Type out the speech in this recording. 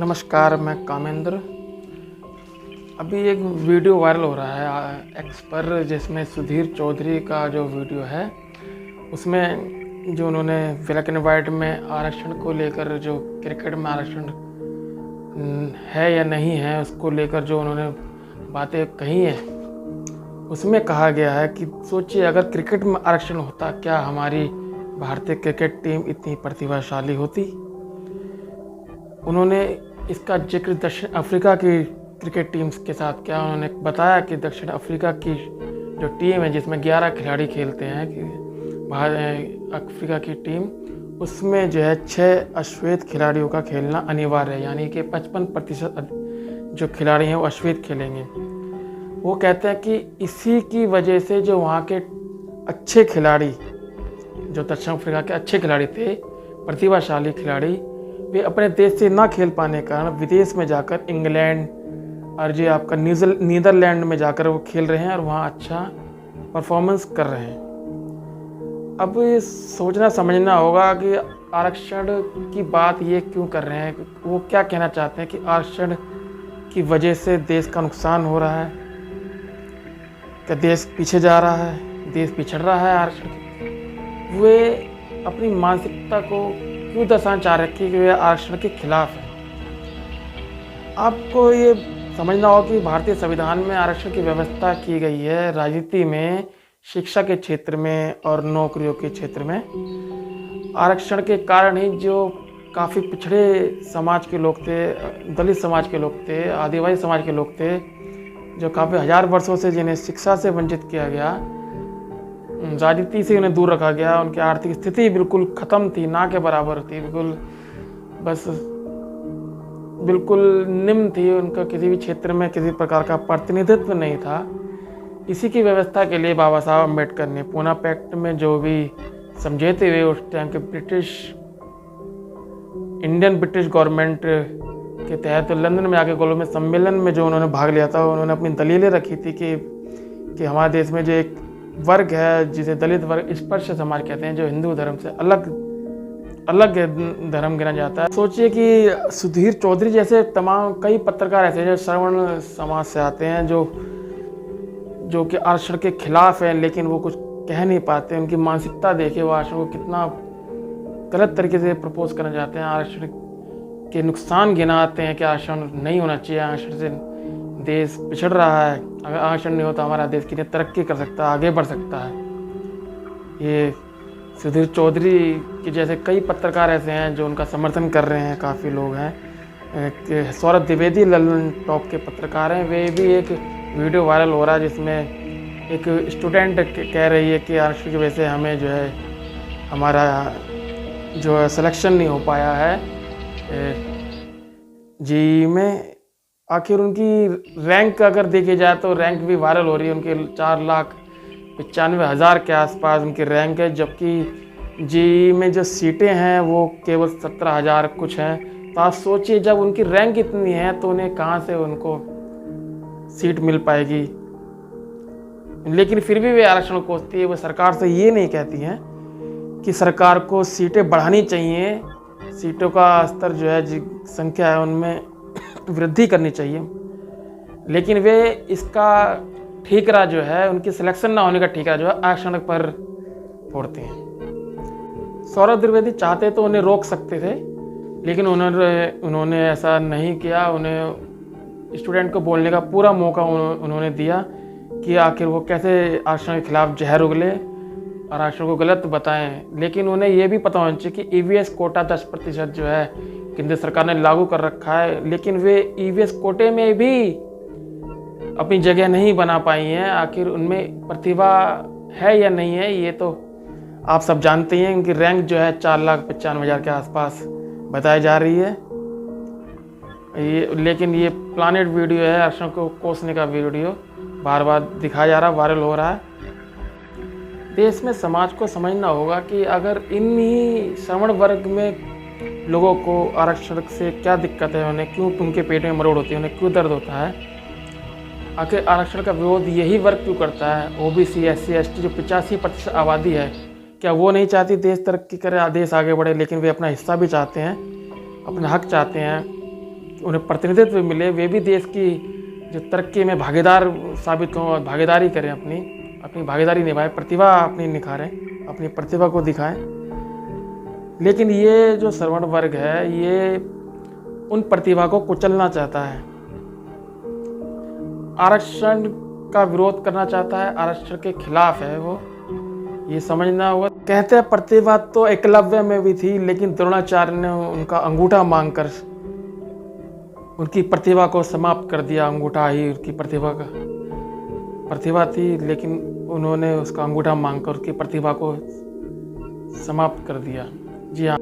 नमस्कार, मैं कामेंद्र। अभी एक वीडियो वायरल हो रहा है एक्स पर, जिसमें सुधीर चौधरी का जो वीडियो है उसमें जो उन्होंने ब्लैक एंड वाइट में आरक्षण को लेकर, जो क्रिकेट में आरक्षण है या नहीं है उसको लेकर जो उन्होंने बातें कही हैं, उसमें कहा गया है कि सोचिए अगर क्रिकेट में आरक्षण होता, क्या हमारी भारतीय क्रिकेट टीम इतनी प्रतिभाशाली होती। उन्होंने इसका जिक्र दक्षिण अफ्रीका की क्रिकेट टीम्स के साथ किया। उन्होंने बताया कि दक्षिण अफ्रीका की जो टीम है, जिसमें 11 खिलाड़ी खेलते हैं, कि अफ्रीका की टीम, उसमें जो है 6 अश्वेत खिलाड़ियों का खेलना अनिवार्य है, यानी कि 55% जो खिलाड़ी हैं वो अश्वेत खेलेंगे। वो कहते हैं कि इसी की वजह से जो वहाँ के अच्छे खिलाड़ी, जो दक्षिण अफ्रीका के अच्छे खिलाड़ी थे, प्रतिभाशाली खिलाड़ी, वे अपने देश से ना खेल पाने के कारण विदेश में जाकर इंग्लैंड और जो आपका नीदरलैंड में जाकर वो खेल रहे हैं और वहाँ अच्छा परफॉर्मेंस कर रहे हैं। अब सोचना समझना होगा कि आरक्षण की बात ये क्यों कर रहे हैं, वो क्या कहना चाहते हैं कि आरक्षण की वजह से देश का नुकसान हो रहा है, क्या देश पीछे जा रहा है, देश पिछड़ रहा है आरक्षण। वे अपनी मानसिकता को क्यों दर्शाना चाह रहे हैं कि वे आरक्षण के खिलाफ है। आपको ये समझना होगा कि भारतीय संविधान में आरक्षण की व्यवस्था की गई है। राजनीति में, शिक्षा के क्षेत्र में और नौकरियों के क्षेत्र में आरक्षण के कारण ही जो काफ़ी पिछड़े समाज के लोग थे, दलित समाज के लोग थे, आदिवासी समाज के लोग थे, जो काफ़ी हजार वर्षों से जिन्हें शिक्षा से वंचित किया गया, राजनीति से उन्हें दूर रखा गया, उनकी आर्थिक स्थिति बिल्कुल ख़त्म थी, ना के बराबर थी, बिल्कुल निम्न थी, उनका किसी भी क्षेत्र में किसी प्रकार का प्रतिनिधित्व नहीं था। इसी की व्यवस्था के लिए बाबा साहब अम्बेडकर ने पूना पैक्ट में जो भी समझौते हुए उस टाइम के इंडियन ब्रिटिश गवर्नमेंट के तहत लंदन में आके गोलमेज सम्मेलन में जो उन्होंने भाग लिया था, उन्होंने अपनी दलीलें रखी थी कि हमारे देश में जो एक वर्ग है जिसे दलित वर्ग, स्पर्श समाज कहते हैं, जो हिंदू धर्म से अलग धर्म गिना जाता है। सोचिए कि सुधीर चौधरी जैसे तमाम कई पत्रकार ऐसे हैं जो श्रवण समाज से आते हैं, जो कि आरक्षण के खिलाफ हैं, लेकिन वो कुछ कह नहीं पाते। उनकी मानसिकता देखिए, वो आरक्षण को कितना गलत तरीके से प्रपोज करना चाहते हैं, आरक्षण के नुकसान गिनाते हैं कि आरक्षण नहीं होना चाहिए, आरक्षण से देश पिछड़ रहा है, अगर आरक्षण नहीं होता हमारा देश कितनी तरक्की कर सकता है, आगे बढ़ सकता है। ये सुधीर चौधरी के जैसे कई पत्रकार ऐसे हैं जो उनका समर्थन कर रहे हैं, काफ़ी लोग हैं। सौरभ द्विवेदी ललन टॉप के पत्रकार हैं, वे भी एक वीडियो वायरल हो रहा है जिसमें एक स्टूडेंट कह रही है कि आरक्षण की वजह से हमें जो है हमारा जो है सिलेक्शन नहीं हो पाया है जी में। आखिर उनकी रैंक अगर देखी जाए तो रैंक भी वायरल हो रही है, उनके 4,95,000 के आसपास उनकी रैंक है, जबकि जी में जो सीटें हैं वो केवल 17,000 कुछ हैं। तो आप सोचिए जब उनकी रैंक इतनी है तो उन्हें कहाँ से उनको सीट मिल पाएगी। लेकिन फिर भी वे आरक्षण कोसती है। वो सरकार से ये नहीं कहती हैं कि सरकार को सीटें बढ़ानी चाहिए, सीटों का स्तर जो है संख्या है उनमें वृद्धि करनी चाहिए, लेकिन वे इसका ठीकरा जो है, उनकी सिलेक्शन ना होने का ठीकरा जो है आरक्षण पर फोड़ते हैं। सौरभ द्विवेदी चाहते तो उन्हें रोक सकते थे, लेकिन उन्होंने ऐसा नहीं किया। उन्हें स्टूडेंट को बोलने का पूरा मौका उन्होंने दिया कि आखिर वो कैसे आरक्षण के खिलाफ जहर उगले और आरक्षण को गलत बताएं। लेकिन उन्हें ये भी पता होना चाहिए कि ईवीएस कोटा 10% जो है केंद्र सरकार ने लागू कर रखा है, लेकिन वे ईवीएस कोटे में भी अपनी जगह नहीं बना पाई हैं। आखिर उनमें प्रतिभा है या नहीं है, ये तो आप सब जानते हैं। उनकी रैंक जो है 4,95,000 के आसपास बताई जा रही है। लेकिन ये प्लानेट वीडियो है, आरक्षण को कोसने का वीडियो बार बार दिखाया जा रहा है, वायरल हो रहा है। देश में समाज को समझना होगा कि अगर इन्हीं श्रवण वर्ग में लोगों को आरक्षण से क्या दिक्कत है, उन्हें क्यों उनके पेट में मरोड़ होती है, उन्हें क्यों दर्द होता है, आखिर आरक्षण का विरोध यही वर्ग क्यों करता है। ओबीसी, SC, ST जो 85% आबादी है, क्या वो नहीं चाहती देश तरक्की करे, देश आगे बढ़े, लेकिन वे अपना हिस्सा भी चाहते हैं, अपना हक चाहते हैं। उन्हें प्रतिनिधित्व मिले, वे भी देश की जो तरक्की में भागीदार साबित हों और भागीदारी करें, अपनी भागीदारी निभाएं, प्रतिभा अपनी निखारें, अपनी प्रतिभा को दिखाएं। लेकिन ये जो श्रवण वर्ग है, ये उन प्रतिभा को कुचलना चाहता है, आरक्षण का विरोध करना चाहता है, आरक्षण के खिलाफ है वो, ये समझना होगा। कहते हैं प्रतिभा तो एकलव्य में भी थी, लेकिन द्रोणाचार्य ने उनका अंगूठा मांगकर उनकी प्रतिभा को समाप्त कर दिया। अंगूठा ही उनकी प्रतिभा थी, लेकिन उन्होंने उसका अंगूठा मांगकर उसकी प्रतिभा को समाप्त कर दिया। जी हाँ।